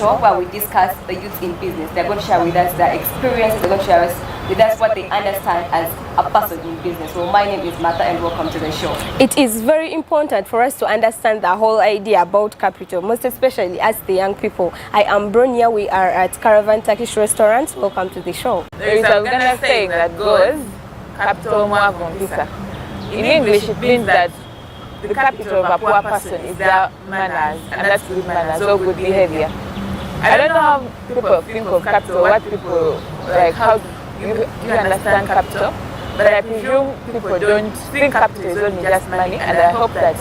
show where we discuss the youth in business. They're going to share with us their experience, they're going to share with us what they understand as a person in business. So my name is Martha and welcome to the show. It is very important for us to understand the whole idea about capital, most especially as the young people. I am Bronya, we are at Caravan Turkish Restaurant. Welcome to the show. There is a Ghana saying that goes, capital mwavumpisa. In English it means that the capital of a poor person is their manners, and that's good manners or good behavior. I don't know how people think of capital, what people, like how you understand capital, but I presume people don't think capital is only just money, and I hope that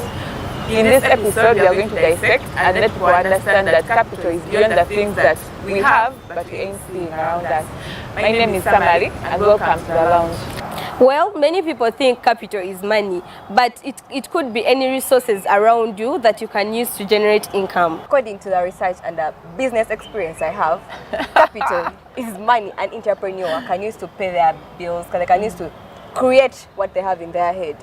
in this episode we are going to dissect and let people understand that capital is beyond the things that we have, but we ain't seeing around us. My name is Samari, and welcome to the lounge. Well, many people think capital is money, but it could be any resources around you that you can use to generate income. According to the research and the business experience I have, capital is money an entrepreneur can use to pay their bills, they can use to create what they have in their head.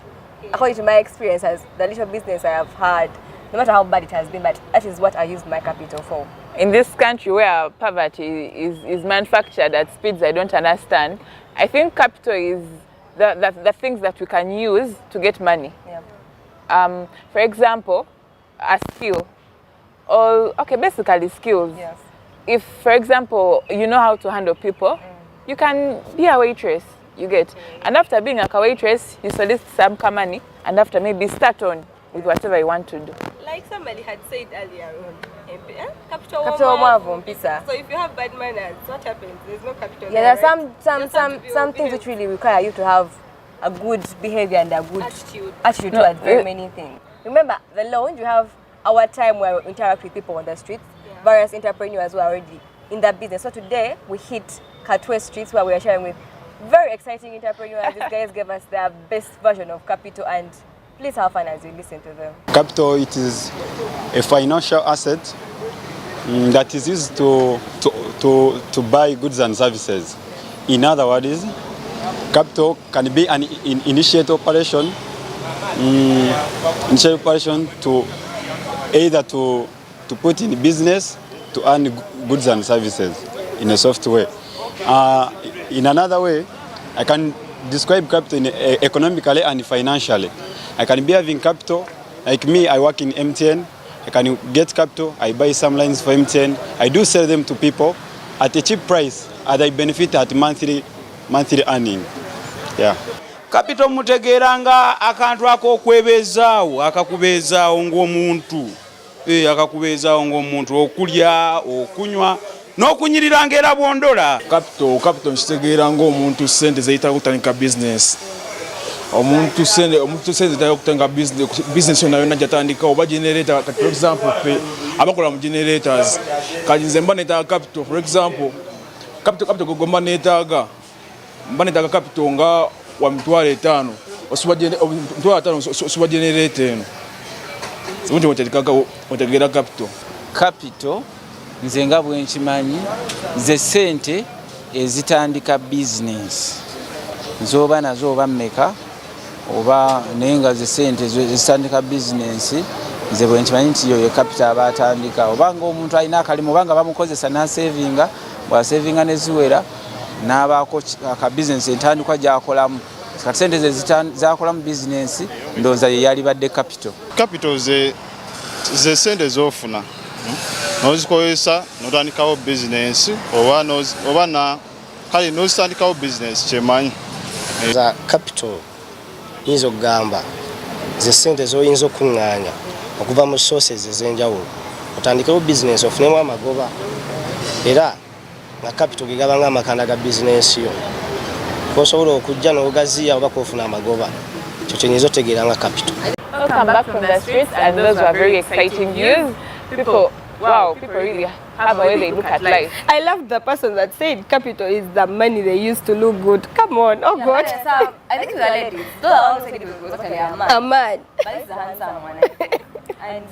According to my experience as the little business I have had, no matter how bad it has been, but that is what I use my capital for. In this country where poverty is manufactured at speeds I don't understand, I think capital is the things that we can use to get money. Yeah. For example, a skill. Basically skills. Yes. If, for example, you know how to handle people, you can be a waitress, you get. And after being a waitress, you solicit some money, and after maybe start on with whatever you want to do. Like somebody had said earlier on, capital mwavumpisa. So if you have bad manners, what happens? There's no capital. Yeah, there are some things which really require you to have a good behavior and a good attitude towards very many things. Remember, the lounge, you have our time where we interact with people on the streets. Yeah. Various entrepreneurs who are already in that business. So today, we hit Katwe Streets where we are sharing with very exciting entrepreneurs. These guys gave us their best version of capital, and please have fun as you listen to them. Capital, it is a financial asset that is used to buy goods and services. In other words, capital can be an initial operation to either to put in business to earn goods and services in a soft way. In another way, I can describe capital economically and financially. I can be having capital, like me, I work in MTN, I can get capital, I buy some lines for MTN, I do sell them to people at a cheap price, and I benefit at monthly earning. Yeah. Capital mutegeranga akantu akokwebezaawo akakubeezaawo ng'omuntu akakubeezaawo ng'omuntu okulya okunywa n'okunyirira ng'era bwondola. Capital nkitegeera ng'omuntu ssente zeyita kutandika business. Omuntu sente okutanga business yonna gyatandika oba generator, for example abakola mu generators kati nze mba neetaaga capital, for example capital gogomba neetaaga capital nga wa mitwalo 5 osuba generator eno simuntu otegeera capital nze nga bwe nkimanyi ze sente ezitandika business nzoba nazo oba mmeka oba nenga ze sente zitandika business nze bwe nkimanyi nti yo capital abatandika oba ng'omuntu alina akalimu oba nga bamukozesa n'asavinga bw'asavinga ne ziwera n'abaako aka business entandikwa gy'akolamu kati sente zakola mu business ndowooza ye yalibadde capital ze sente z'ofuna nozikozesa notandikawo business oba kale nozitandikawo business kyemanyi. Za capital yinza okugamba ze sente zoyinza okuŋŋaanya okuva mu sources ez'enjawulo otandikewo business ofunemu amagoba era nga capital gegaba ng'amakanda ga business yo osobola okujja n'ogaziya oba kofuna amagoba ekyo kyenyinza otegeera nga capital. Welcome back from the streets, and those were very exciting news. People really have a way they look at life. I love the person that said capital is the money they use to look good. Come on, oh God. I think the ladies, though I always said it was actually a man. A man. But it's a handsome one. And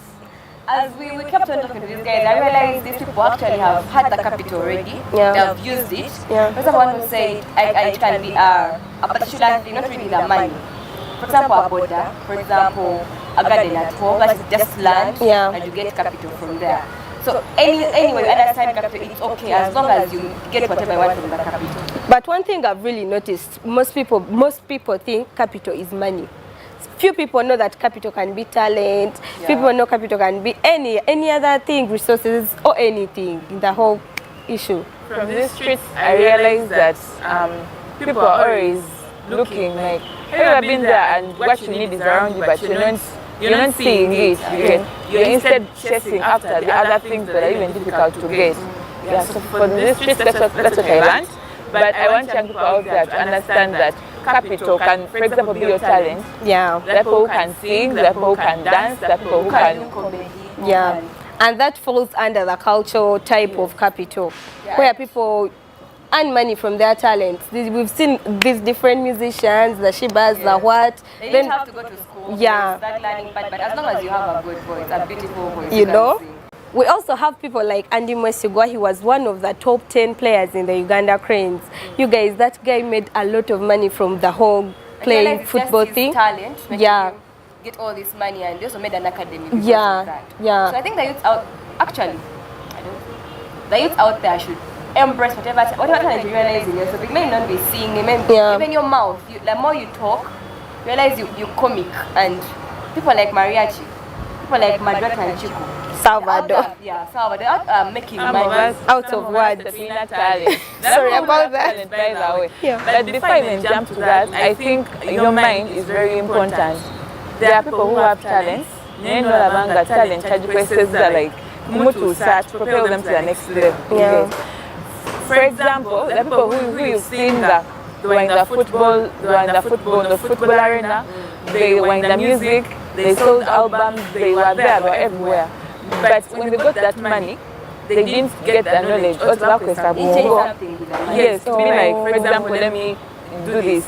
as we kept on talking to these guys, I realized these people actually have had the capital already. Yeah. They have used it. Yeah. There's someone who said it can be a particular thing, not really the money. For example, a border, for example, a garden at home, that's just land, yeah, and you get capital from there. So anyway, you understand capital, it's okay as long as you get whatever you want from the capital. But one thing I've really noticed, most people think capital is money. Few people know that capital can be talent. People know capital can be any other thing, resources or anything in the whole issue. From these streets, I realized that people are always looking like, have you ever been there and what you need is around you, but you're not seeing it. You're instead chasing after the other things that are even difficult to get. Yeah, so for these streets, that's what I learned. But I want young people out there to understand that capital can, for example, be your talent. Yeah. There are people who can sing, there are people who can dance, there are people who can... Yeah. And that falls under the cultural type of capital, where people earn money from their talents. We've seen these different musicians, the Shibas, the what. They don't have to go to school. Yeah. Start learning, but as long as you have a good voice, a beautiful voice, You know? can sing. We also have people like Andy Mwesigwa. He was one of the top 10 players in the Uganda Cranes. You guys, that guy made a lot of money from the whole playing football thing. Talent, Yeah. Get all this money, and they also made an academy because of that. Yeah. So I think the youth out, actually, the youth out there should embrace whatever talent you realize in yourself. It may not be singing, it may be even your mouth. The more you talk, realize you comic, and people like Mariachi, people like Madrat and Chico. Salvador. Salvador are making money out of words. Sorry about that. By the way. Yeah. But before I even jump to that, I think your mind is very important. There are people who have talents. Neno labanga talent chajikweseza like mutu search propel them to the next level. Yeah. For example, there are people who you've seen that they were in the football, in the football arena, they were in the music, they sold albums, they were there, they were everywhere. But when they got that money, they didn't get the knowledge. Yes, to be like, for example, let me do this.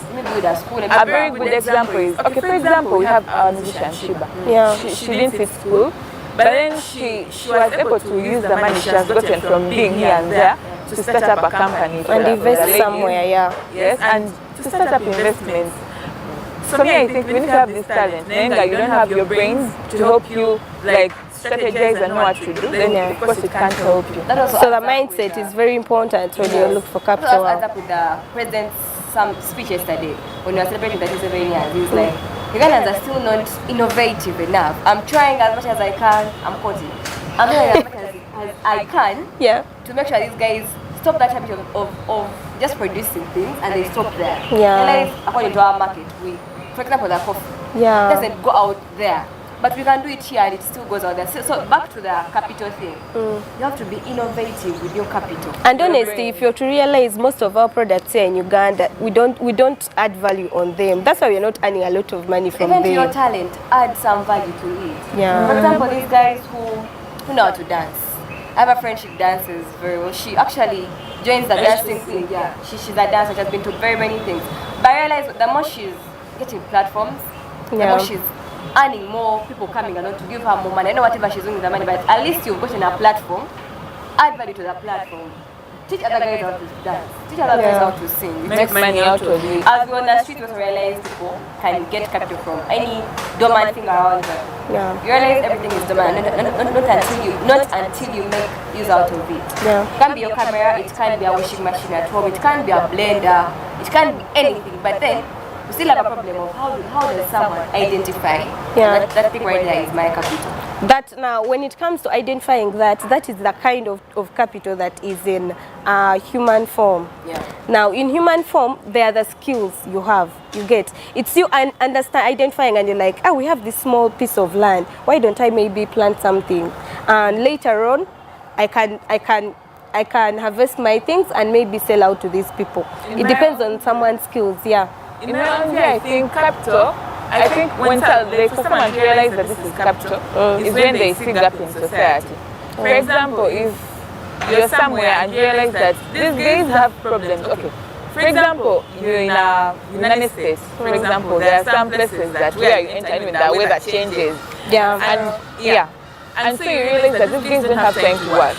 A very good example is, okay, for example, we have our musician Shiba. Yeah. She didn't fit school, but then she was able to use the money she has gotten from being here and there to start up a company. And invest somewhere, yeah. Yes, and to start up investments. So me, I think when you have this talent, Nenga, you don't have your brains to help you like strategize and know what to do, then of course it can't help you. So the mindset is very important when you look for capital. That was up with the president's some speech yesterday when we were celebrating 37 years. He's like, Ugandans are still not innovative enough. I'm trying as much as I can. I'm quoting. I'm trying as much as I can to make sure these guys stop that habit of just producing things and they stop there. Yeah. Realize, according to our market, for example, the coffee doesn't go out there. But we can do it here and it still goes out there. So back to the capital thing. You have to be innovative with your capital. And honestly, if you're to realize most of our products here in Uganda, we don't add value on them. That's why we're not earning a lot of money from them. them. Even your talent, add some value to it. Yeah. For example, these guys who know how to dance. I have a friend, she dances very well. She actually joins the dancing thing. Yeah. She's a dancer, she has been to very many things. But I realize the more she's getting platforms, the more she's earning more, people coming along to give her more money. I know whatever she's doing with the money, but at least you've gotten a platform, add value to the platform. Teach other guys how to dance, teach other guys how to sing. Make money out of it. As we're on the street, we realize people can get capital from any dormant thing around them. Yeah. You realize everything is dormant, not until you make use out of it. Yeah. It can be your camera, it can be a washing machine at home, it can be a blender, it can be anything, but then we still have a problem of how does someone identify that thing right there is my capital. That now, when it comes to identifying that is the kind of capital that is in human form. Yeah. Now, in human form, there are the skills you have. You get it's you understand identifying, and you're like, we have this small piece of land. Why don't I maybe plant something? And later on, I can harvest my things and maybe sell out to these people. It depends on someone's skills. Yeah. In my own view, I think capital, when someone realizes that this is capital, is when they see gap in society. For example, if you're somewhere and you realize that these guys have problems, okay. For example, you're in an estate. For example, there are some places that where you enter and the weather changes. Yeah. And so you realize that these guys don't have time to wash.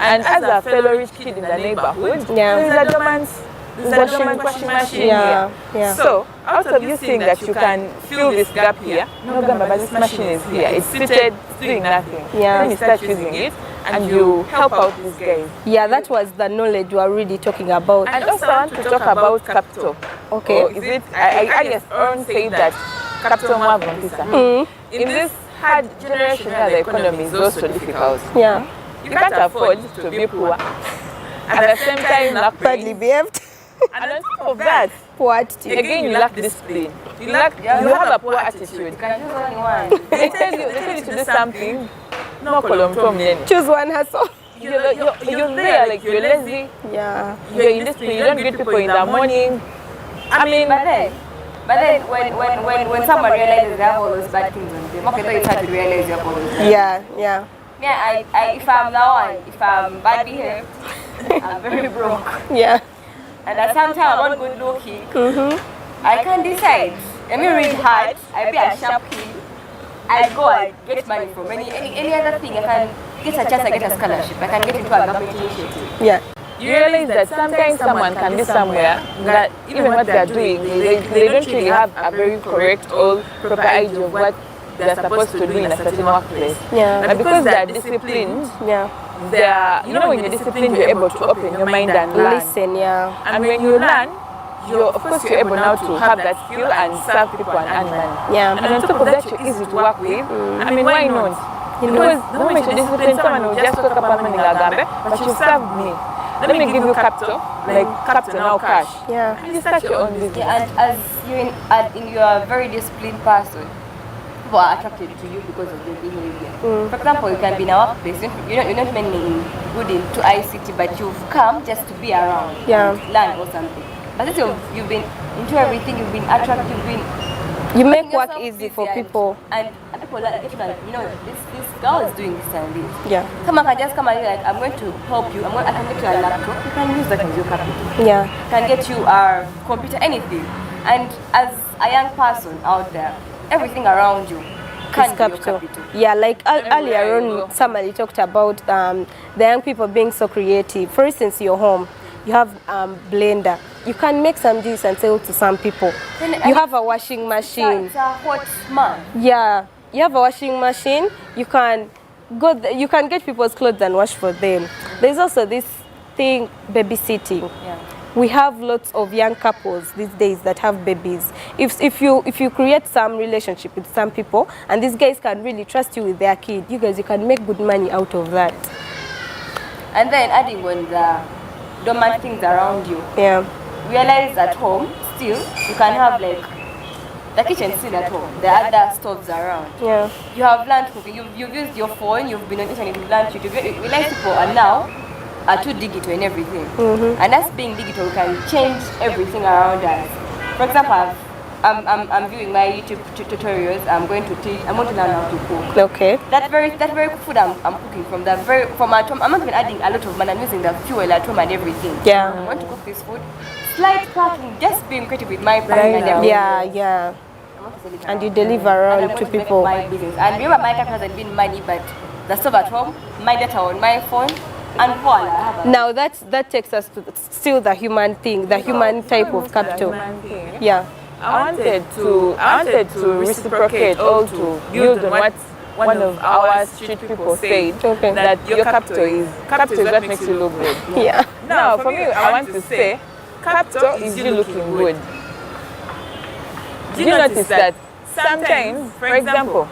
And as a fellow rich kid in the neighborhood, there's a dormant washing machine here. So, out of you seeing that you can fill this gap here, no gamba, but this machine is here. It's seated, it's doing nothing. Then you start using it. and you help out these guys. Yeah, that was the knowledge we are really talking about. And also I want to talk about capital. Okay. Or is it, I guess Earn said that capital more in this hard generation where the economy is also difficult. Yeah. You can't afford to be poor. At the same time, lack Badly behaved. and on top of that, Poor attitude. again, you lack discipline. You have a poor attitude. They tell you to do something. No column from Choose one hustle. you're there, like you're lazy, Yeah. you're indisciplined, you don't greet people in the morning. I mean, But then when someone realizes they have all those bad things on them, okay, so it's hard to realize you have all those bad things. Yeah. Yeah, if I'm now on, if I'm bad behaved, I'm very broke. Yeah. And at some time I'm not good looking. I can decide. Let me read hard, I be a sharp kid. I go and get money from any other thing. I can get a chance, I get a scholarship. I can get into a government initiative. Yeah. you realize that sometimes someone can be somewhere that even what they're doing, they don't really have a very correct or proper idea of what they're supposed to do in a certain workplace. Yeah. And because they're disciplined, Yeah. when you're disciplined, you're able to open your mind and learn. Listen, yeah. And when you learn, of course you're able now to have that skill and serve people and earn money. Yeah. And on top of that, you're easy to work with. I mean, why not? Because the moment you're disciplined, someone will just talk about money, but you served me. Let me give you capital, like capital now cash. Yeah. And you start your own business. Yeah, and as you're a very disciplined person, people are attracted to you because of your behavior. For example, you can be in a workplace, you're not mainly good into ICT, but you've come just to be around, Yeah. learn or something. But since you've been into everything, you've been attractive, You make making work yourself easy busy for people. and people like, this girl is doing this and this. Yeah. Someone can just come and be like, I'm going to help you. I can get you a laptop. You can use that as your capital. Yeah. Can get you a computer, anything. And as a young person out there, everything around you can It's be your capital. capital. Yeah, like earlier on, somebody talked about the young people being so creative. For instance, your home, you have blender. You can make some juice and sell to some people. You have a washing machine. It's a hot month. Yeah, you have a washing machine. You can you can get people's clothes and wash for them. There's also this thing, babysitting. Yeah. We have lots of young couples these days that have babies. If you create some relationship with some people and these guys can really trust you with their kid, you can make good money out of that. And then adding on the dormant things around you. Yeah. Realize at home, still, you can have like the kitchen still at home. There are other stoves around. Yeah. You have learned cooking. You've used your phone. You've been on internet. You've learned YouTube. You realize people are now too digital in everything. And us being digital, we can change everything around us. For example, I'm viewing my YouTube tutorials. I'm going to learn how to cook. Okay. That very food I'm cooking from at home. I'm not even adding a lot of money. I'm using the fuel at home and everything. Yeah. I want to cook this food. Slight packing, just being creative with my packing and everything. Yeah. I want to sell it And you around. deliver And around I'm to going make people. my business. And remember, my capital hasn't been money, but the stuff at home, my data on my phone, and voila, I have a Now that takes us to still the human thing, the human type of capital. Yeah. I wanted to reciprocate or to build on what one of our street people said, Okay. that your capital is what makes you look good. Yeah. Now, for me, I want to say, capital is you looking good. Do you notice that sometimes, for example,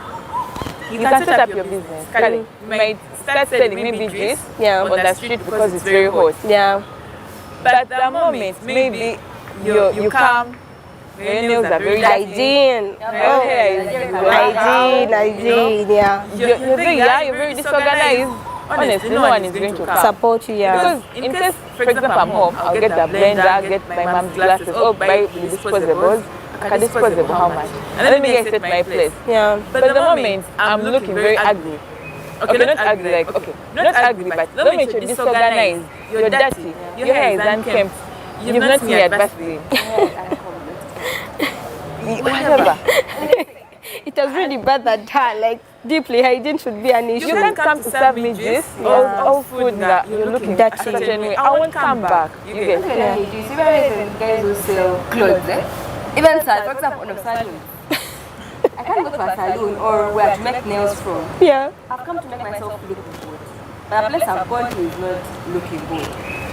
you can set up your business, Kale, you might start selling maybe juice Yeah. on the street because it's very hot. Yeah. But at the moment, maybe you come, your nails are very dirty, Hygiene. your hair is Hygiene, yeah. you're very disorganized. Honestly, no one is going to come. Support you, yeah. Because in case, for example, I'm home, I'll get the blender, get my mom's glasses, or buy the disposables. I can disposable how much? And let me get set my place. Yeah. But the moment I'm looking very ugly. Okay, not ugly, like, okay, not ugly, but the moment you're disorganized, you're dirty, your hair is unkempt, you've not me at birthday. Whatever. It was really bad that time, like deeply hygiene should be an issue. You can't come to serve me juice or food that you're looking Dirty. a certain way. I won't come back. You get it? Yeah. You see, even guys who sell clothes, even for example, on a salon. I can't go to a salon or where to make nails from. Yeah. I've come to make myself look good. but a place I've gone to is not looking good.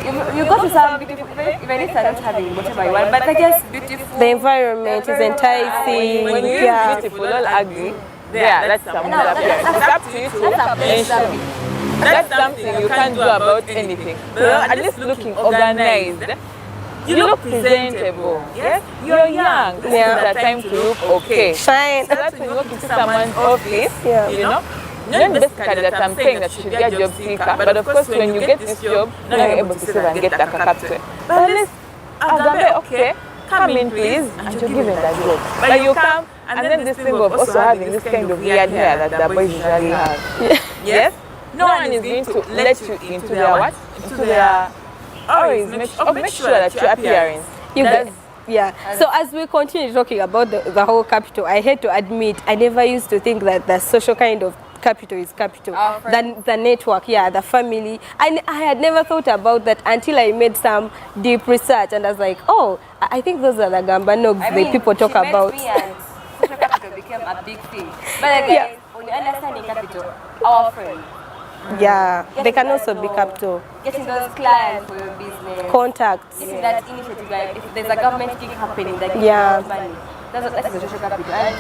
You go to some beautiful, even if they're not having whatever you want, but they're just beautiful. The environment is enticing. When you use beautiful, all ugly, that's some mood appearance. It's up to you to mention. That's something you can't do about anything. But at least looking organized. You look presentable. Yes? You're young. This is the time to look okay. Fine. So that's when you walk into someone's office, Yeah. you know. Not basically that I'm saying that you should be a job seeker, but of course when you get this job, now you're able to save and get like a capital. But at least, okay, come in please, and you're given that job. But you come, and then this thing of also having this kind of weird hair that the boys usually have. Yes? No one is going to let you into their what? Into their always make sure that your appearance. So as we continue talking about the whole capital, I hate to admit I never used to think that the social kind of capital is capital. The network, the family. And I had never thought about that until I made some deep research, and I was like, oh, I think those are the gambanogs that people talk about. Me and social capital became a big thing. But again, when you understand capital, our friends. Yeah, they can also be capital. Getting those clients for your business. Contacts. Getting that initiative, like if there's a government gig happening, that money. That's the social capital. And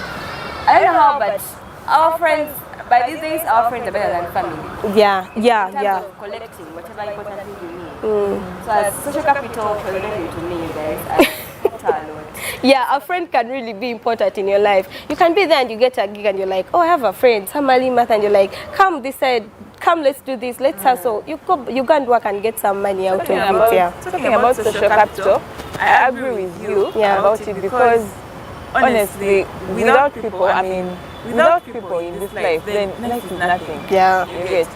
I don't know how, but our friends, by these days, our friends are better than family. Yeah. In terms of collecting whatever important thing you need. So as social capital correlated to me, guys, I helped her a lot. Yeah, a friend can really be important in your life. You can be there and you get a gig and you're like, oh, I have a friend, Samali Math, and you're like, come this side, come, let's do this, let's hustle. You go and work and get some money out of it. Talking about social capital, I agree with you about it because honestly, without people, without people in this life, then life is nothing. Yeah. You get.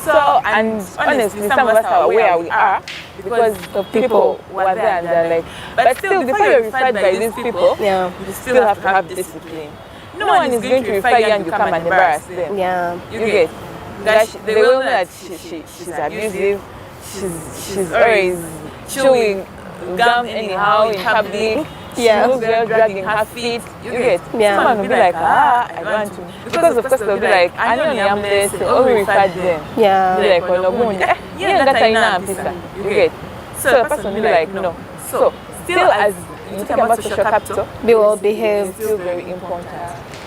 So, and honestly, some of us are where we are because of people who are there and they're like, but still, before you're referred by these people, you still have to have discipline. No one is going to refer you and you come and embarrass them. Yeah. You get. They will know that she's abusive, she's always chewing gum anyhow in public. She moves well, dragging her feet. You get. Someone will be like, I don't want to. Because of course they'll be like, I know I am this, or we referred them. Yeah. Be like, oh no, you get. So the person will be like, no. So still as you talk about social capital, be well behaved. It's still very important.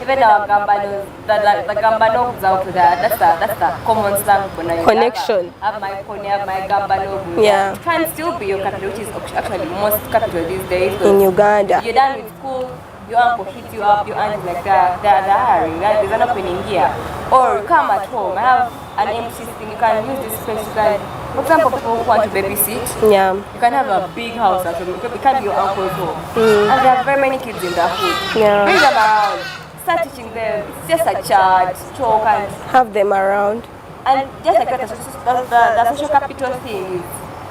Even our gambanos, the gambanos out there, that's the common slang for Nigeria. Connection. I have my pony, I have my gambano. Yeah. It can still be your capital, which is actually most capital these days. In Uganda. You're done with school, your uncle hit you up, your aunt like that, they're hiring, there's an opening here. Or you come at home, I have an empty thing, you can use this space, you can, for example, people who want to babysit, you can have a big house at home, it can be your uncle's home. And there are very many kids in the hood. Bring them around. Start teaching them. It's just a chat, talk, and have them around. And just like that, the social capital thing is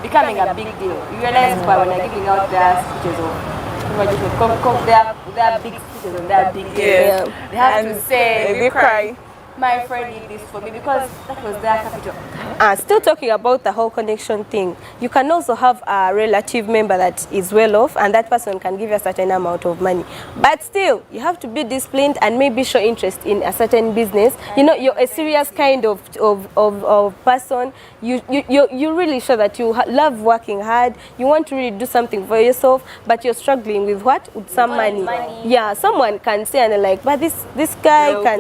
becoming a big deal. You realize why when they're giving out their speeches of they are big speeches and they are big deals. They have to say, they cry. My friend did this for me because that was their capital. Still talking about the whole connection thing, you can also have a relative member that is well off and that person can give you a certain amount of money. But still, you have to be disciplined and maybe show interest in a certain business. You know, you're a serious kind of person. You really show that you love working hard. You want to really do something for yourself, but you're struggling with what? With some money. Yeah, someone can say and they're like, but this guy can...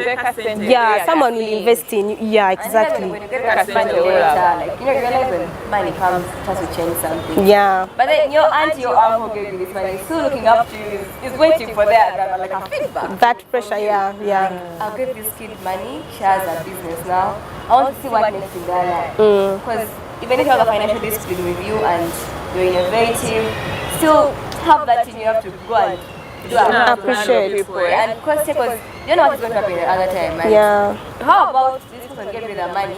someone will invest in you. Yeah, exactly. When you get that money later, like, you realize when money comes, it has to change something. Yeah. But then your auntie or uncle gave you this money, still looking up to you, is waiting for that, like a feedback. That pressure, yeah. I'll give this kid money, she has a business now. I want to see what next in their life. Because even if you have a financial discipline with you and you're innovative, still have that in you have to go and appreciate people. And because you know what's going to happen another time. And how about this person gave you the money?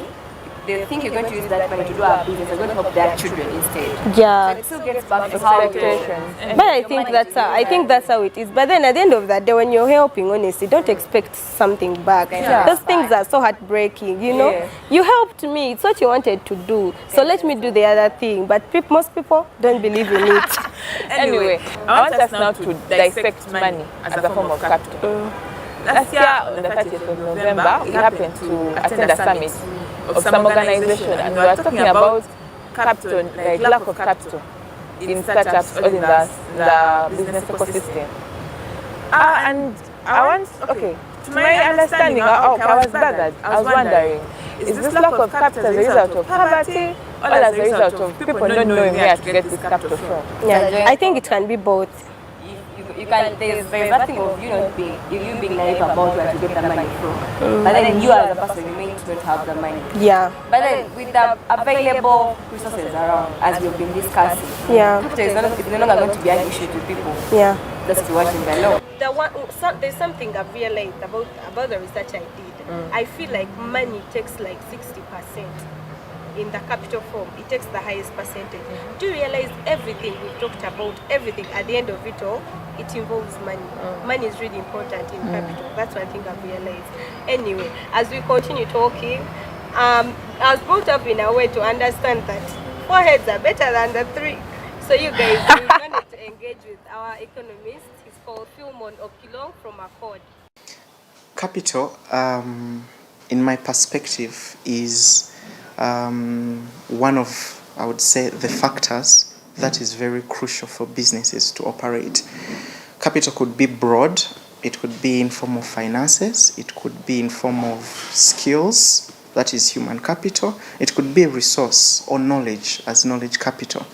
They think you're going to use that money to do a business. They're going to help their children instead. Yeah. So it still gets back to how but I think that's how it is. But then at the end of that day, when you're helping, honestly, don't expect something back. Those things are so heartbreaking. You know, you helped me. It's what you wanted to do. So let me do the other thing. But most people don't believe in it. Anyway, I want us now to dissect money as a form of capital. Last year, on the 30th of November, we happened to attend a summit of some organization, and we are talking about capital, like lack of capital in startups or in the business ecosystem. And I want, okay, to my understanding, I was bothered. I was wondering, is this lack of capital as a result of poverty or as a result of people not knowing where to get this capital from? Yeah, I think it can be both. You can, there's nothing of you being naive about where to get the money from. But then you as a person, you may not have the money. Yeah. But then with the available resources around, as we've been discussing, capital is no longer going to be an issue to people. Yeah. Just watching the law. There's something I've realized about the research I did. I feel like money takes like 60%. In the capital form, it takes the highest percentage. Do you realize everything we've talked about, everything at the end of it all, it involves money. Money is really important in capital. That's one thing I've realized. Anyway, as we continue talking, I was brought up in a way to understand that 4 heads are better than the 3. So you guys, we wanted to engage with our economist. He's called Philmon Okilong from Accord. Capital, in my perspective, is one of, I would say, the factors that is very crucial for businesses to operate. Capital could be broad. It could be in form of finances. It could be in form of skills, that is human capital. It could be a resource or knowledge as knowledge capital.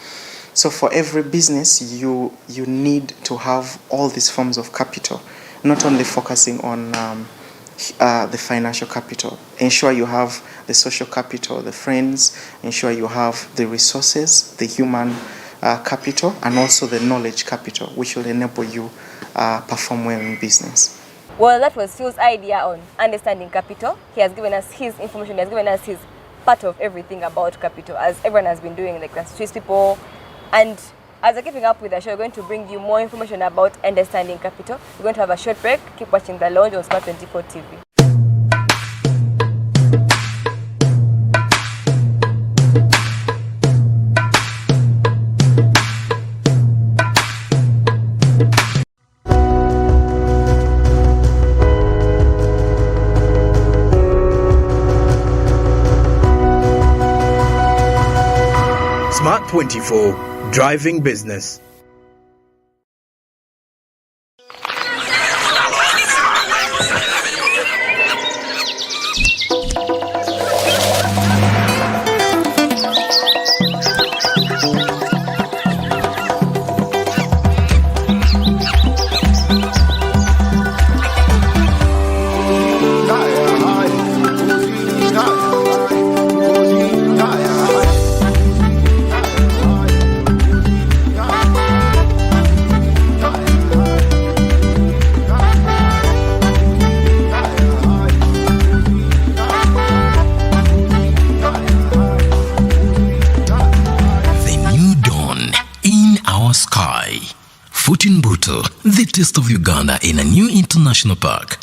So for every business, you need to have all these forms of capital, not only focusing on the financial capital. Ensure you have the social capital, the friends. Ensure you have the resources, the human capital, and also the knowledge capital, which will enable you perform well in business. Well, that was Phil's idea on understanding capital. He has given us his information. He has given us his part of everything about capital, as everyone has been doing, like the Swiss people. And as we're keeping up with the show, we're going to bring you more information about understanding capital. We're going to have a short break. Keep watching The Lounge on Smart 24 TV. Smart 24, driving business. The taste of Uganda in a new international park.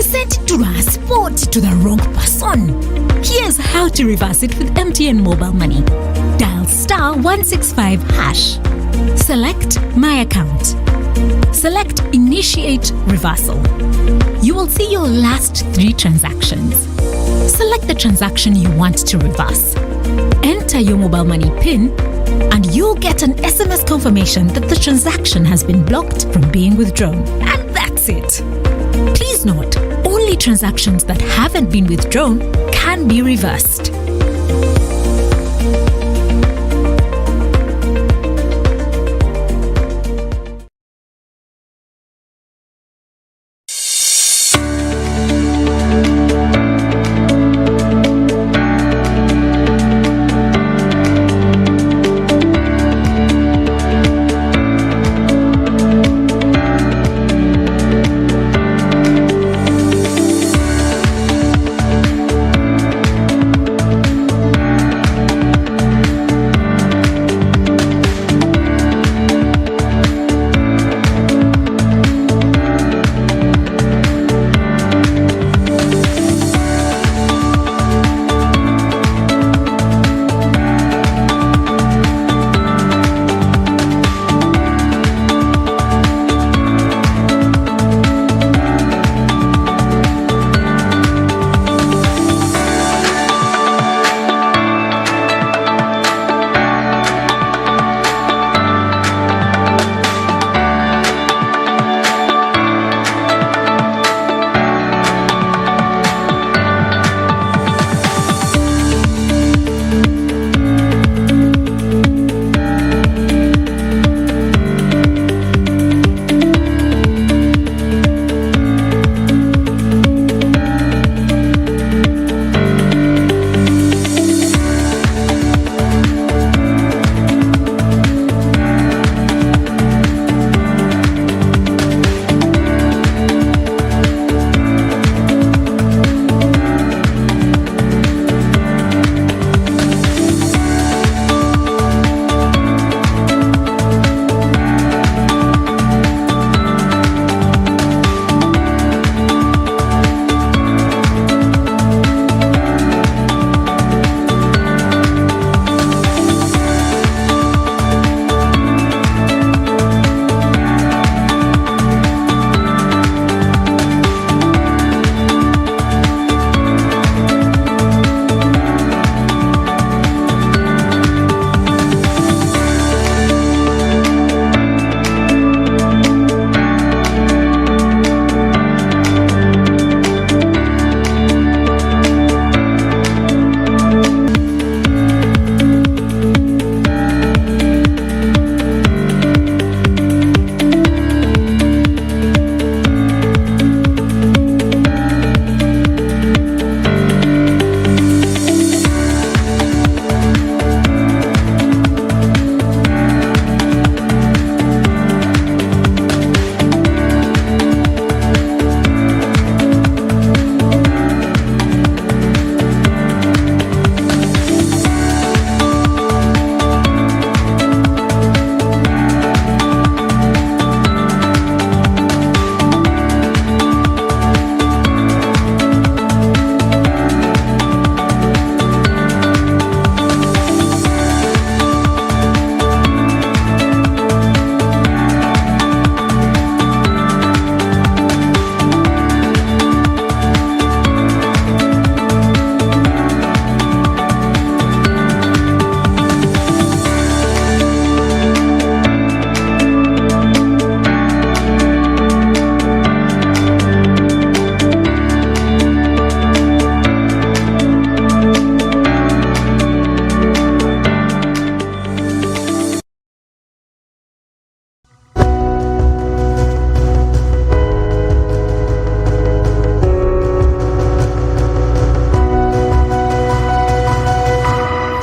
Set to transport to the wrong person? Here's how to reverse it with MTN Mobile Money. Dial *165#. Select My Account. Select Initiate Reversal. You will see your last 3 transactions. Select the transaction you want to reverse. Enter your mobile money PIN and you'll get an SMS confirmation that the transaction has been blocked from being withdrawn. And that's it. Please note, only transactions that haven't been withdrawn can be reversed.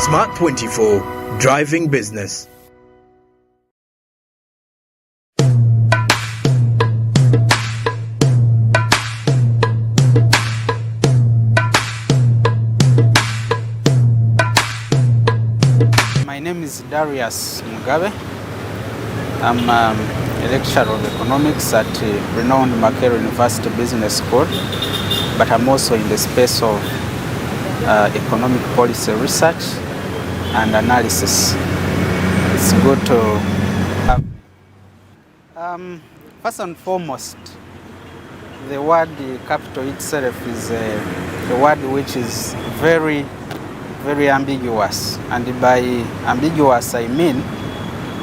Smart 24, driving business. My name is Darius Mugabe. I'm a lecturer of economics at renowned Makerere University Business School, but I'm also in the space of economic policy research and analysis. It's good to have. First and foremost, the word capital itself is a word which is very ambiguous, and by ambiguous I mean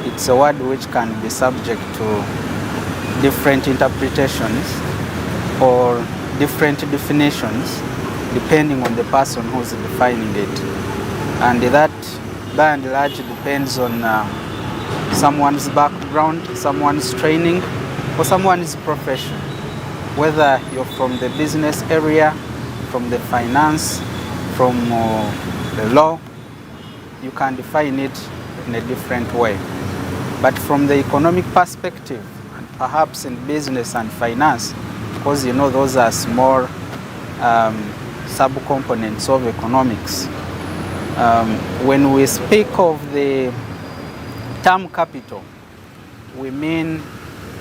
it's a word which can be subject to different interpretations or different definitions depending on the person who's defining it, and that by and large depends on someone's background, someone's training, or someone's profession, whether you're from the business area, from the finance, from the law. You can define it in a different way. But from the economic perspective, and perhaps in business and finance, because you know those are small subcomponents of economics. When we speak of the term capital, we mean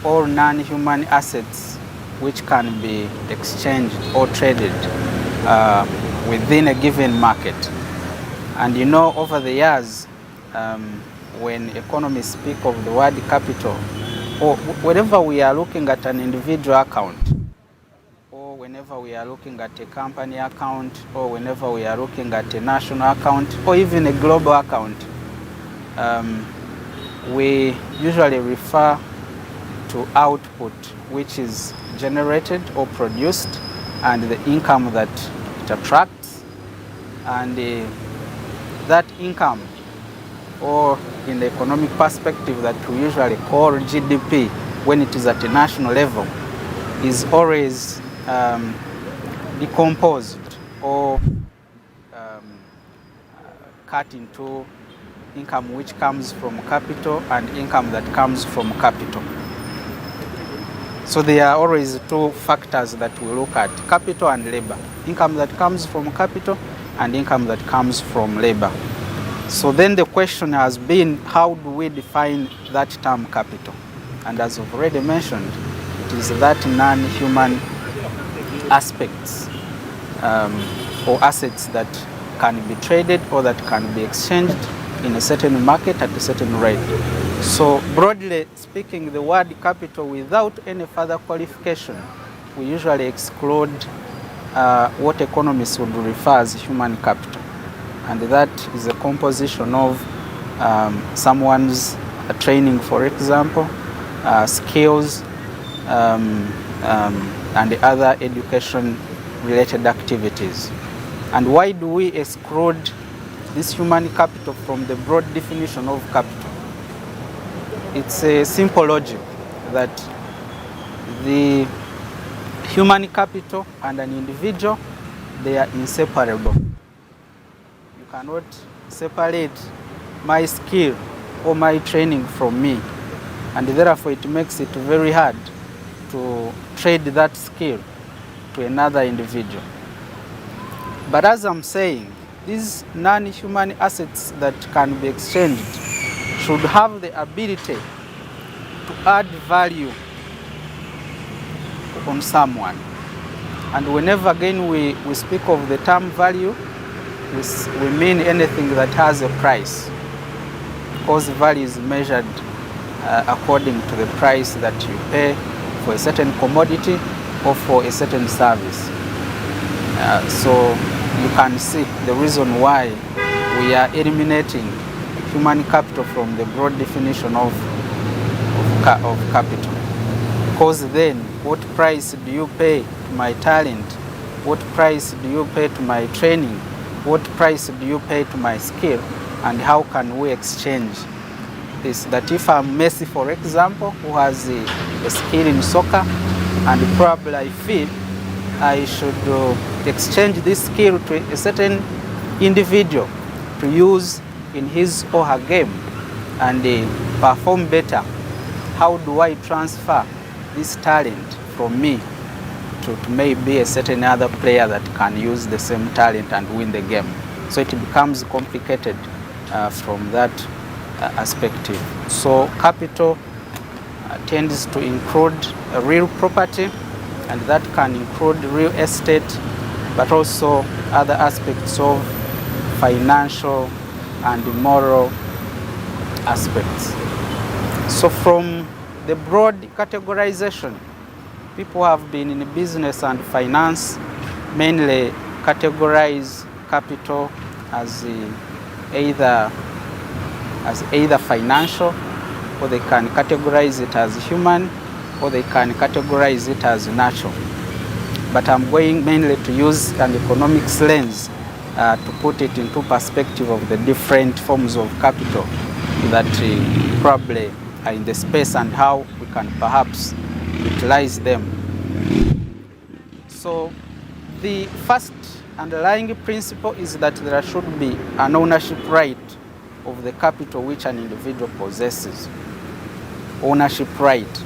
all non-human assets which can be exchanged or traded within a given market. And you know, over the years, when economists speak of the word capital, or whenever we are looking at an individual account, or whenever we are looking at a company account, or whenever we are looking at a national account, or even a global account, we usually refer to output which is generated or produced and the income that it attracts, and that income, or in the economic perspective that we usually call GDP when it is at a national level, is always decomposed or cut into income which comes from capital and income that comes from capital. So there are always two factors that we look at: capital and labor. Income that comes from capital and income that comes from labor. So then the question has been, how do we define that term capital? And as I've already mentioned, it is that non-human aspects or assets that can be traded or that can be exchanged in a certain market at a certain rate. So broadly speaking, the word capital, without any further qualification, we usually exclude what economists would refer as human capital. And that is a composition of someone's training, for example, skills, and the other education-related activities. And why do we exclude this human capital from the broad definition of capital? It's a simple logic that the human capital and an individual, they are inseparable. You cannot separate my skill or my training from me, and therefore it makes it very hard to trade that skill to another individual. But as I'm saying, these non-human assets that can be exchanged should have the ability to add value on someone. And whenever again we speak of the term value, we mean anything that has a price, because value is measured according to the price that you pay for a certain commodity or for a certain service. So you can see the reason why we are eliminating human capital from the broad definition of capital. Because then, what price do you pay to my talent? What price do you pay to my training? What price do you pay to my skill? And how can we exchange this? That if I'm Messi, for example, who has a skill in soccer, and probably I feel I should exchange this skill to a certain individual to use in his or her game and perform better, how do I transfer this talent from me to maybe a certain other player that can use the same talent and win the game? So it becomes complicated from that perspective. So capital tends to include real property, and that can include real estate, but also other aspects of financial and moral aspects. So from the broad categorization, people have been in business and finance mainly categorize capital as either financial, or they can categorize it as human, or they can categorize it as natural. But I'm going mainly to use an economics lens to put it into perspective of the different forms of capital that probably are in the space and how we can perhaps utilize them. So the first underlying principle is that there should be an ownership right of the capital which an individual possesses. Ownership right.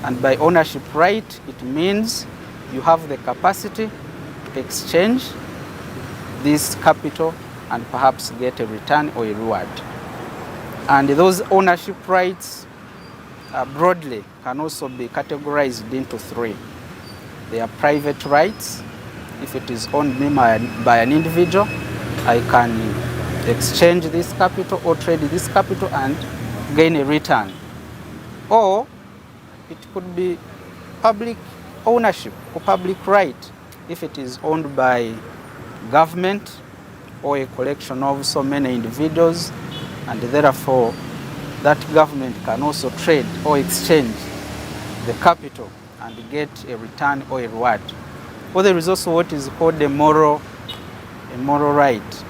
And by ownership right, it means you have the capacity to exchange this capital and perhaps get a return or a reward. And those ownership rights broadly can also be categorized into three. They are private rights. If it is owned by an individual, I can exchange this capital or trade this capital and gain a return. Or it could be public ownership or public right if it is owned by government or a collection of so many individuals, and therefore that government can also trade or exchange the capital and get a return or a reward. Or there is also what is called a moral right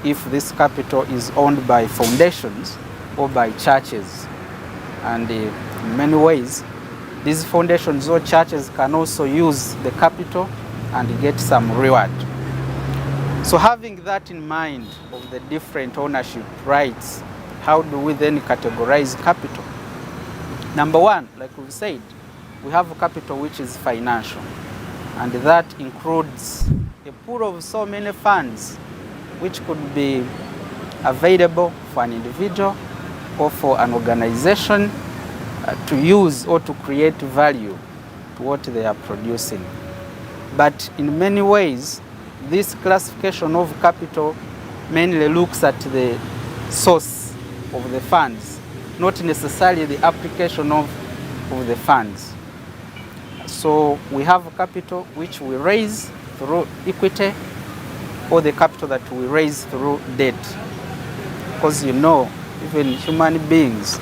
if this capital is owned by foundations or by churches. And in many ways, these foundations or churches can also use the capital and get some reward. So having that in mind of the different ownership rights, how do we then categorize capital? Number one, like we said, we have a capital which is financial, and that includes a pool of so many funds which could be available for an individual or for an organization to use or to create value to what they are producing. But in many ways, this classification of capital mainly looks at the source of the funds, not necessarily the application of the funds. So we have capital which we raise through equity, or the capital that we raise through debt. Because you know, even human beings,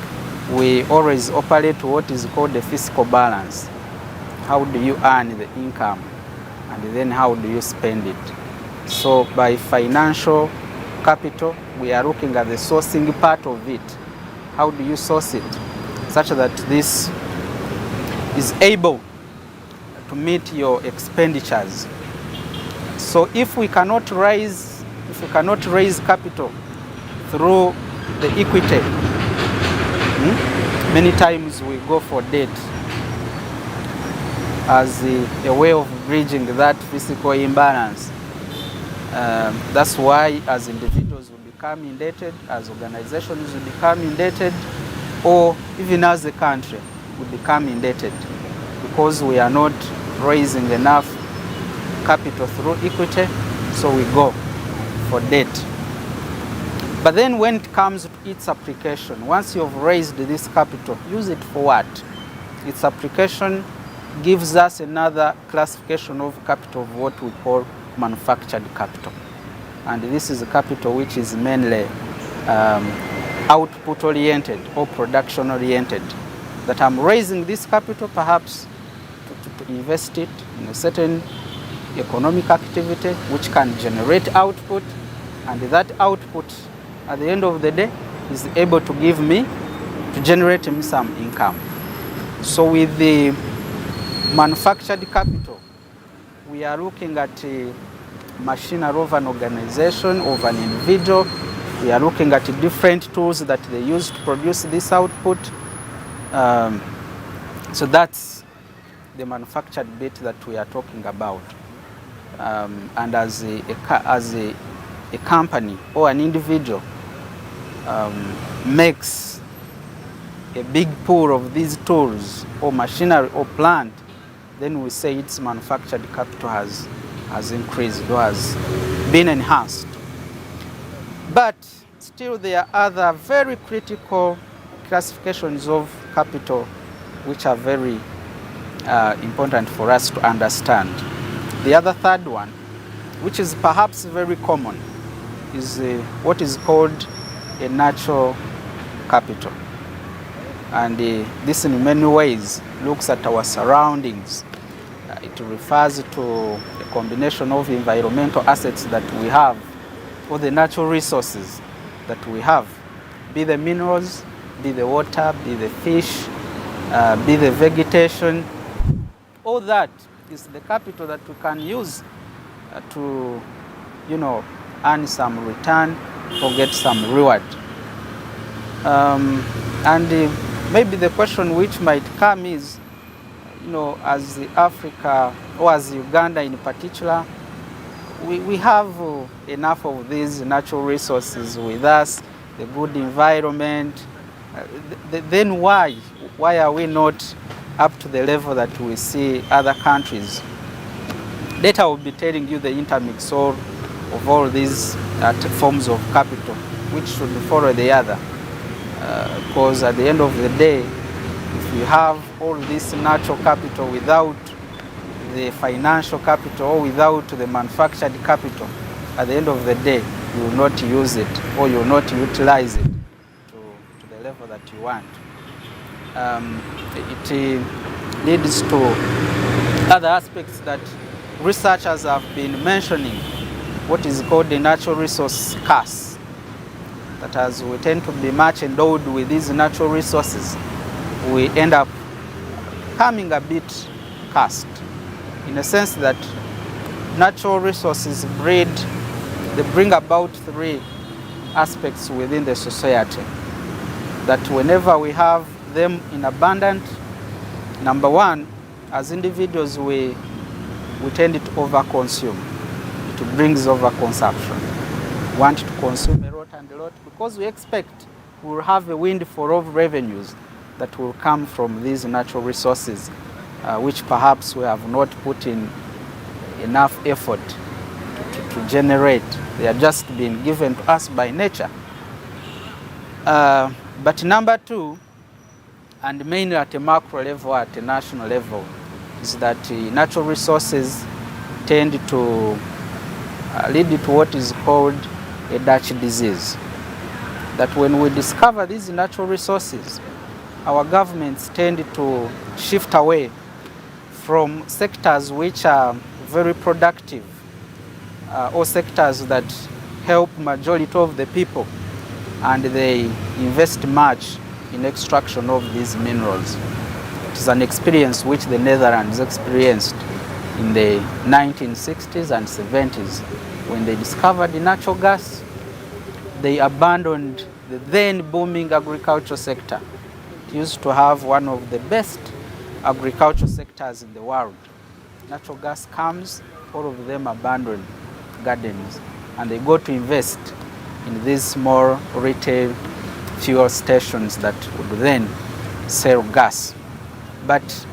we always operate what is called the fiscal balance. How do you earn the income? And then how do you spend it? So by financial capital, we are looking at the sourcing part of it. How do you source it such that this is able to meet your expenditures? So if we cannot raise capital through the equity, many times we go for debt as a way of bridging that fiscal imbalance. That's why as individuals we become indebted, as organizations we become indebted, or even as a country we become indebted because we are not raising enough capital through equity, so we go for debt. But then when it comes to its application, once you've raised this capital, use it for what? Its application gives us another classification of capital of what we call manufactured capital. And this is a capital which is mainly output oriented or production oriented. That I'm raising this capital perhaps to invest it in a certain economic activity which can generate output, and that output at the end of the day is able to generate me some income. So with the manufactured capital, we are looking at machinery of an organization, of an individual. We are looking at different tools that they use to produce this output. So that's the manufactured bit that we are talking about. And as a company or an individual makes a big pool of these tools or machinery or plant, then we say its manufactured capital has increased or has been enhanced. But still there are other very critical classifications of capital which are very important for us to understand. The other third one, which is perhaps very common, is what is called a natural capital. And this in many ways looks at our surroundings. It refers to a combination of environmental assets that we have, or the natural resources that we have, be the minerals, be the water, be the fish, be the vegetation. All that is the capital that we can use to, earn some return or get some reward. Maybe the question which might come is, as Africa or as Uganda in particular, we have enough of these natural resources with us, the good environment. Then why are we not up to the level that we see other countries? Later I will be telling you the intermix of all these forms of capital, which should follow the other. Because at the end of the day, if we have all this natural capital without the financial capital or without the manufactured capital, at the end of the day, you will not use it or you will not utilize it to the level that you want. It leads to other aspects that researchers have been mentioning, what is called the natural resource curse. That as we tend to be much endowed with these natural resources, we end up becoming a bit cursed, in a sense that natural resources bring about three aspects within the society. That whenever we have them in abundance, number one, as individuals we tend to overconsume. It brings overconsumption. We want to consume a lot and a lot because we expect we will have a windfall of revenues that will come from these natural resources, which perhaps we have not put in enough effort to generate. They are just being given to us by nature. But number two, and mainly at a macro level, at a national level, is that natural resources tend to lead to what is called a Dutch disease. That when we discover these natural resources, our governments tend to shift away from sectors which are very productive or sectors that help majority of the people, and they invest much in extraction of these minerals. It is an experience which the Netherlands experienced in the 1960s and 70s. When they discovered the natural gas, they abandoned the then booming agricultural sector. It used to have one of the best agricultural sectors in the world. Natural gas comes, all of them abandon gardens, and they go to invest in these small retail fuel stations that would then sell gas. But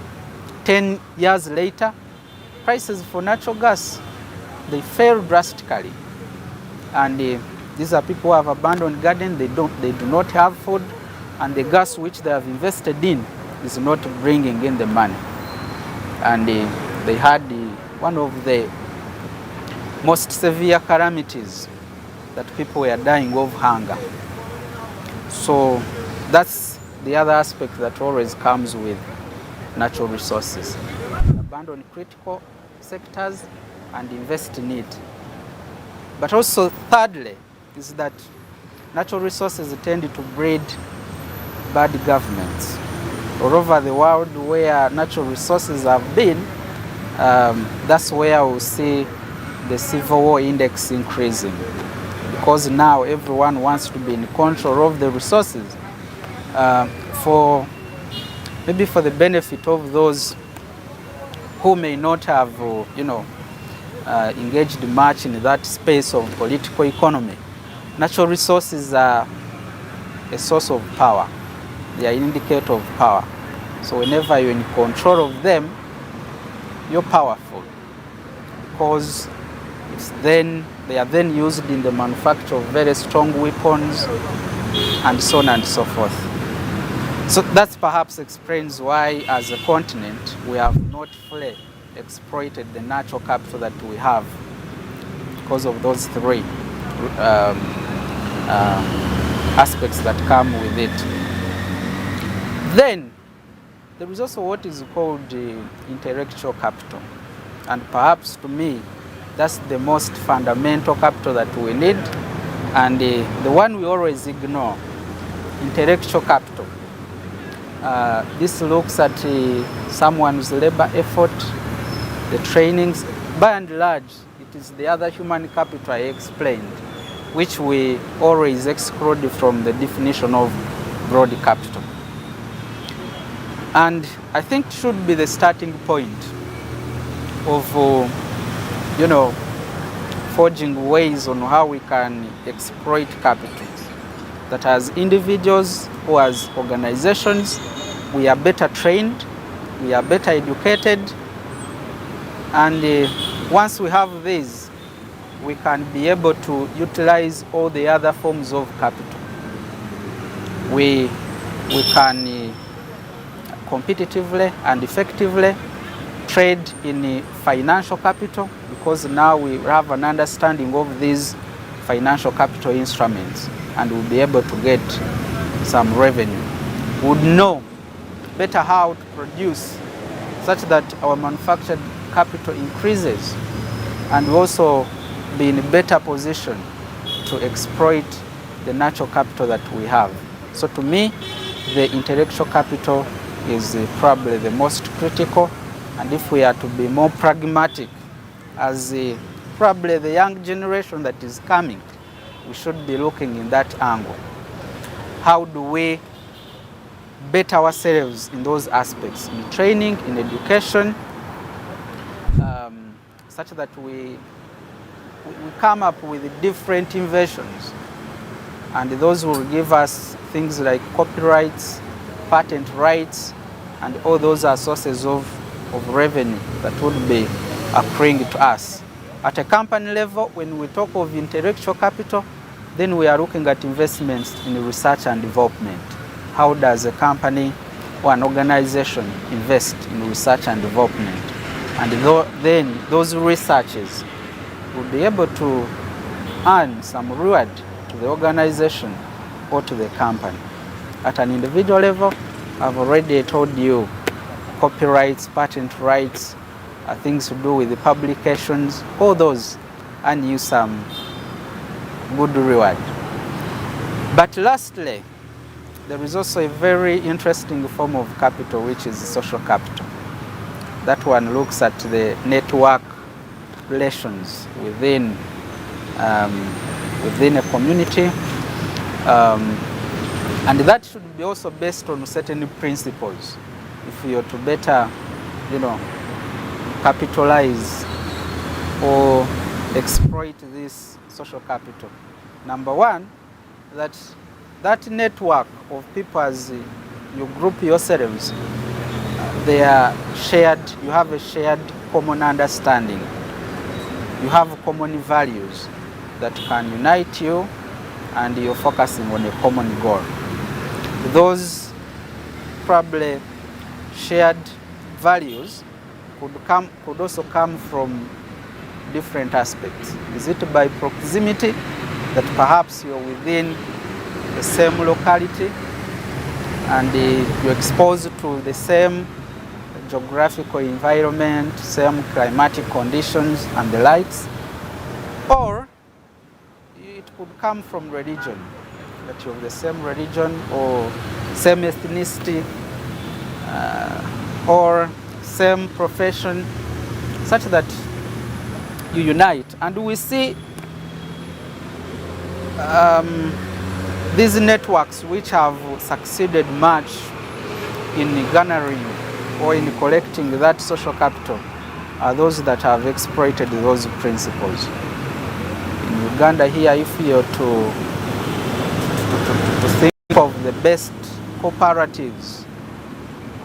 10 years later, prices for natural gas, they fell drastically. And these are people who have abandoned gardens, they do not have food, and the gas which they have invested in is not bringing in the money. And they had one of the most severe calamities, that people were dying of hunger. So that's the other aspect that always comes with natural resources. Abandon critical sectors and invest in it. But also thirdly is that natural resources tend to breed bad governments. All over the world where natural resources have been, that's where we see the civil war index increasing, because now everyone wants to be in control of the resources for maybe for the benefit of those who may not have, engaged much in that space of political economy. Natural resources are a source of power. They are an indicator of power. So whenever you're in control of them, you're powerful, because they are then used in the manufacture of very strong weapons and so on and so forth. So that perhaps explains why, as a continent, we have not fully exploited the natural capital that we have, because of those three aspects that come with it. Then there is also what is called intellectual capital, and perhaps to me that's the most fundamental capital that we need, and the one we always ignore. Intellectual capital. This looks at someone's labor effort, the trainings. By and large, it is the other human capital I explained, which we always exclude from the definition of broad capital. And I think it should be the starting point of, forging ways on how we can exploit capital. That as individuals or as organizations, we are better trained, we are better educated, and once we have this, we can be able to utilize all the other forms of capital. We can competitively and effectively trade in financial capital, because now we have an understanding of these financial capital instruments, and we'll be able to get some revenue. We would know better how to produce such that our manufactured capital increases, and we also be in a better position to exploit the natural capital that we have. So to me, the intellectual capital is probably the most critical, and if we are to be more pragmatic as probably the young generation that is coming, we should be looking in that angle. How do we better ourselves in those aspects, in training, in education, such that we come up with different inventions, and those will give us things like copyrights, patent rights, and all those are sources of revenue that would be accruing to us. At a company level, when we talk of intellectual capital, then we are looking at investments in research and development. How does a company or an organization invest in research and development? And then those researchers will be able to earn some reward to the organization or to the company. At an individual level, I've already told you, copyrights, patent rights, things to do with the publications, all those earn you some good reward. But lastly, there is also a very interesting form of capital, which is social capital. That one looks at the network relations within a community, and that should be also based on certain principles. If you are to better, capitalize or exploit this social capital. Number one, that network of people, as you group yourselves, they are shared, you have a shared common understanding. You have common values that can unite you, and you're focusing on a common goal. Those probably shared values could also come from different aspects. Is it by proximity, that perhaps you're within the same locality and you're exposed to the same geographical environment, same climatic conditions and the likes? Or it could come from religion, that you have the same religion or same ethnicity or same profession, such that you unite. And we see these networks which have succeeded much in garnering or in collecting that social capital are those that have exploited those principles. In Uganda here, if you are to think of the best cooperatives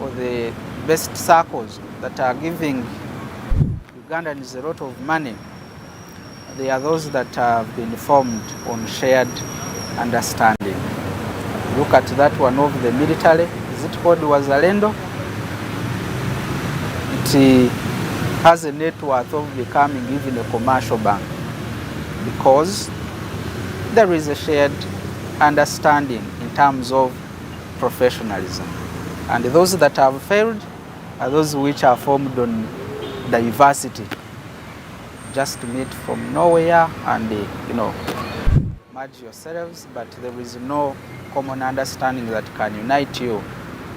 or the best circles that are giving Ugandans a lot of money, they are those that have been formed on shared understanding. Look at that one of the military, is it called Wazalendo? It has a net worth of becoming even a commercial bank because there is a shared understanding in terms of professionalism. And those that have failed are those which are formed on diversity, just to meet from nowhere and merge yourselves, but there is no common understanding that can unite you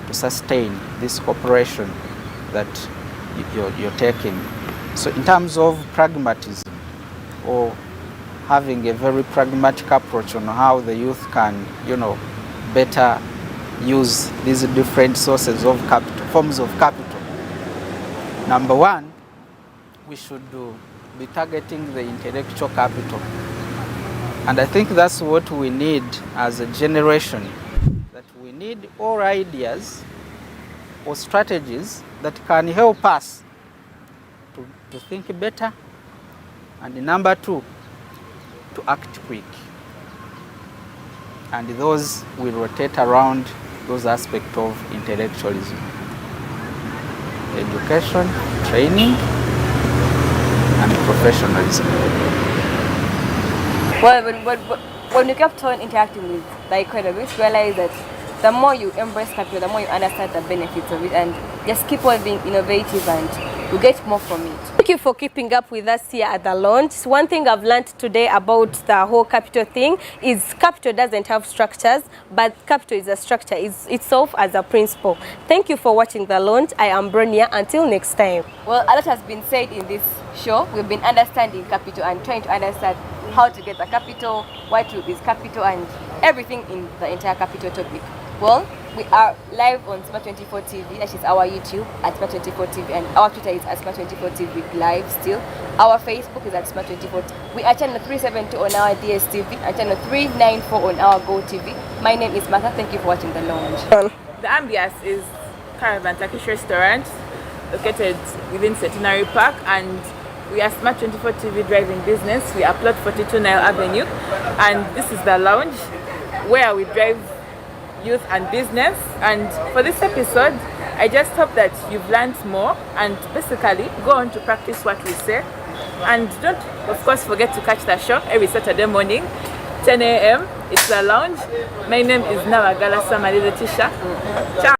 to sustain this cooperation that you're taking. So in terms of pragmatism, or having a very pragmatic approach on how the youth can, better use these different sources of capital, forms of capital. Number one, we should be targeting the intellectual capital. And I think that's what we need as a generation, that we need all ideas or strategies that can help us to think better. And number two, to act quick. And those will rotate around those aspects of intellectualism. Education, training, and professionalism. Well, when you kept on interacting with the economists, realize that the more you embrace capital, the more you understand the benefits of it, and just keep on being innovative and you get more from it. Thank you for keeping up with us here at the launch. One thing I've learned today about the whole capital thing is capital doesn't have structures, but capital is a structure itself as a principle. Thank you for watching the launch. I am Bronia. Until next time. Well, a lot has been said in this show. We've been understanding capital and trying to understand how to get the capital, what is capital, and everything in the entire capital topic. Well, we are live on Smart24 TV, that is our YouTube at Smart24 TV, and our Twitter is at Smart24 TV Live still. Our Facebook is at Smart24 TV. We are channel 372 on our DSTV and channel 394 on our GOTV. My name is Martha. Thank you for watching the launch. The ambience is Caravan Turkish restaurant located within Centenary Park, and we are Smart24 TV driving business. We are plot 42 Nile Avenue, and this is the lounge where we drive youth and business. And for this episode, I just hope that you've learned more and basically go on to practice what we say. And don't, of course, forget to catch the show every Saturday morning, 10 a.m. It's the lounge. My name is Nawagala Samali Letisha. Ciao.